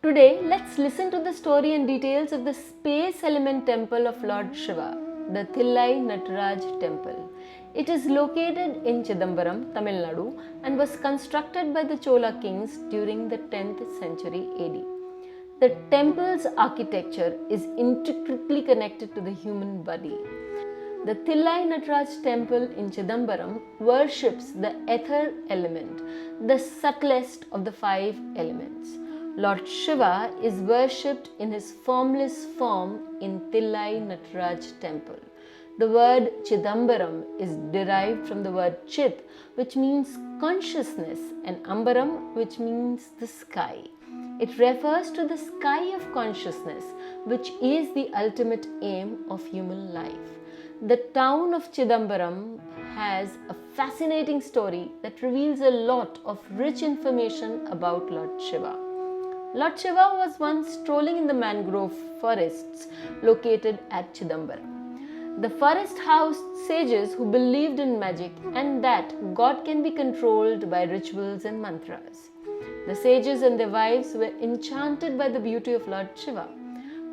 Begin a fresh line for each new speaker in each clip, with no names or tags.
Today, let's listen to the story and details of the space element temple of Lord Shiva, the Thillai Nataraja Temple. It is located in Chidambaram, Tamil Nadu, and was constructed by the Chola kings during the 10th century AD. The temple's architecture is intricately connected to the human body. The Thillai Nataraja Temple in Chidambaram worships the ether element, the subtlest of the 5 elements. Lord Shiva is worshipped in his formless form in Thillai Nataraja Temple. The word Chidambaram is derived from the word Chit, which means consciousness, and Ambaram, which means the sky. It refers to the sky of consciousness, which is the ultimate aim of human life. The town of Chidambaram has a fascinating story that reveals a lot of rich information about Lord Shiva. Lord Shiva was once strolling in the mangrove forests located at Chidambaram. The forest housed sages who believed in magic and that God can be controlled by rituals and mantras. The sages and their wives were enchanted by the beauty of Lord Shiva.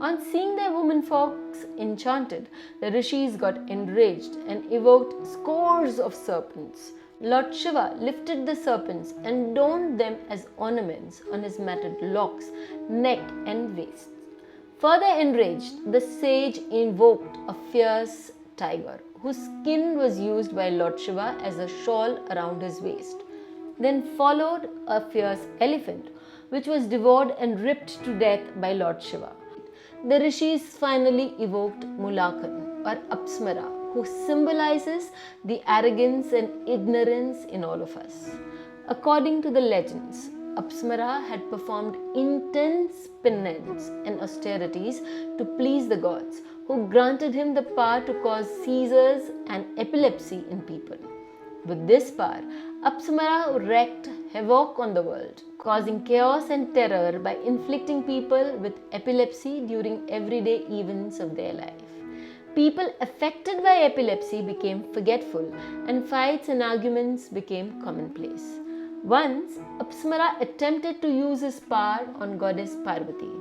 On seeing their womenfolks enchanted, the rishis got enraged and evoked scores of serpents. Lord Shiva lifted the serpents and adorned them as ornaments on his matted locks, neck and waist. Further enraged, the sage invoked a fierce tiger, whose skin was used by Lord Shiva as a shawl around his waist. Then followed a fierce elephant, which was devoured and ripped to death by Lord Shiva. The rishis finally evoked Mulakan or Apsara, who symbolizes the arrogance and ignorance in all of us. According to the legends, Apsara had performed intense penance and austerities to please the gods, who granted him the power to cause seizures and epilepsy in people. With this power, Apsara wreaked havoc on the world, causing chaos and terror by inflicting people with epilepsy during everyday events of their life. People affected by epilepsy became forgetful, and fights and arguments became commonplace. Once, Apsara attempted to use his power on goddess Parvati.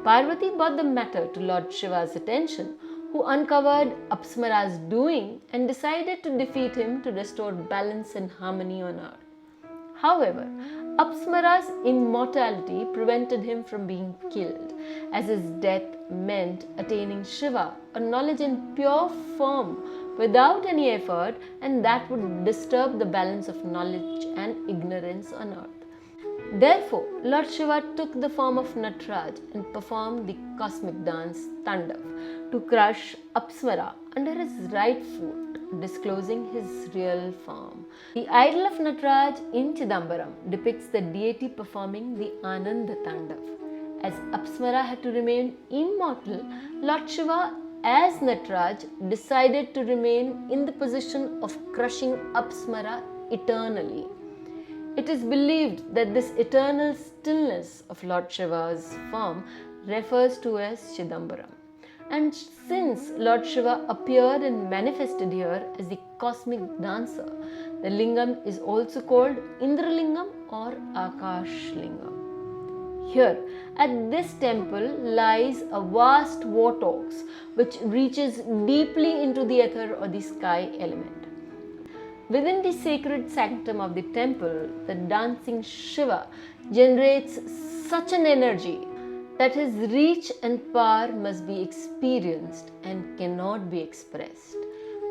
Parvati brought the matter to Lord Shiva's attention, who uncovered Apsara's doing and decided to defeat him to restore balance and harmony on earth. However, Apsara's immortality prevented him from being killed, as his death meant attaining Shiva, a knowledge in pure form without any effort, and that would disturb the balance of knowledge and ignorance on earth. Therefore, Lord Shiva took the form of Nataraj and performed the cosmic dance Tandav to crush Apsara under his right foot, disclosing his real form. The idol of Nataraj in Chidambaram depicts the deity performing the Ananda Tandav. As Apsara had to remain immortal, Lord Shiva as Nataraj decided to remain in the position of crushing Apsara eternally. It is believed that this eternal stillness of Lord Shiva's form refers to as Chidambaram. And since Lord Shiva appeared and manifested here as the cosmic dancer, the lingam is also called Indralingam or Akash Lingam. Here, at this temple lies a vast vortex which reaches deeply into the ether or the sky element. Within the sacred sanctum of the temple, the dancing Shiva generates such an energy that his reach and power must be experienced and cannot be expressed.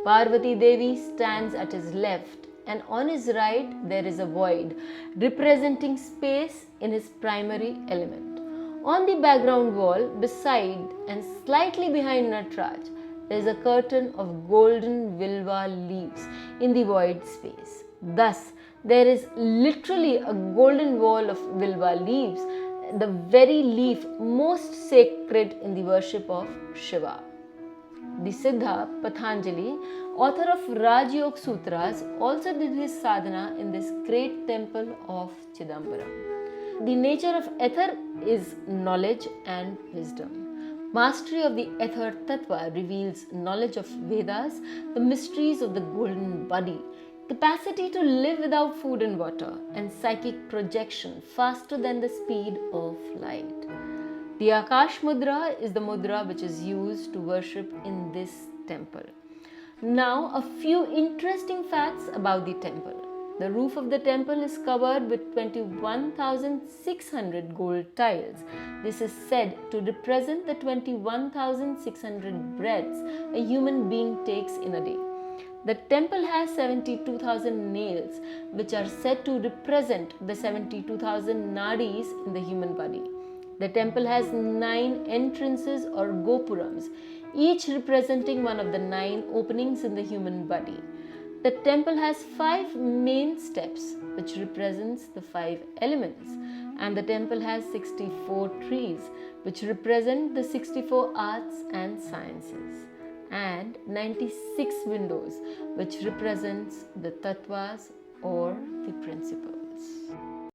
Parvati Devi stands at his left, and on his right there is a void representing space in his primary element. On the background wall, beside and slightly behind Nataraj, there is a curtain of golden vilva leaves in the void space. Thus, there is literally a golden wall of vilva leaves, the very leaf most sacred in the worship of Shiva. The Siddha Patanjali, author of Raj Yoga Sutras, also did his sadhana in this great temple of Chidambaram. The nature of ether is knowledge and wisdom. Mastery of the ether tattva reveals knowledge of Vedas, the mysteries of the golden body, capacity to live without food and water, and psychic projection faster than the speed of light. The Akash Mudra is the mudra which is used to worship in this temple. Now, a few interesting facts about the temple. The roof of the temple is covered with 21,600 gold tiles. This is said to represent the 21,600 breaths a human being takes in a day. The temple has 72,000 nails, which are said to represent the 72,000 nadis in the human body. The temple has 9 entrances or gopurams, each representing one of the 9 openings in the human body. The temple has 5 main steps, which represents the 5 elements, and the temple has 64 trees, which represent the 64 arts and sciences, and 96 windows, which represents the tattvas or the principles.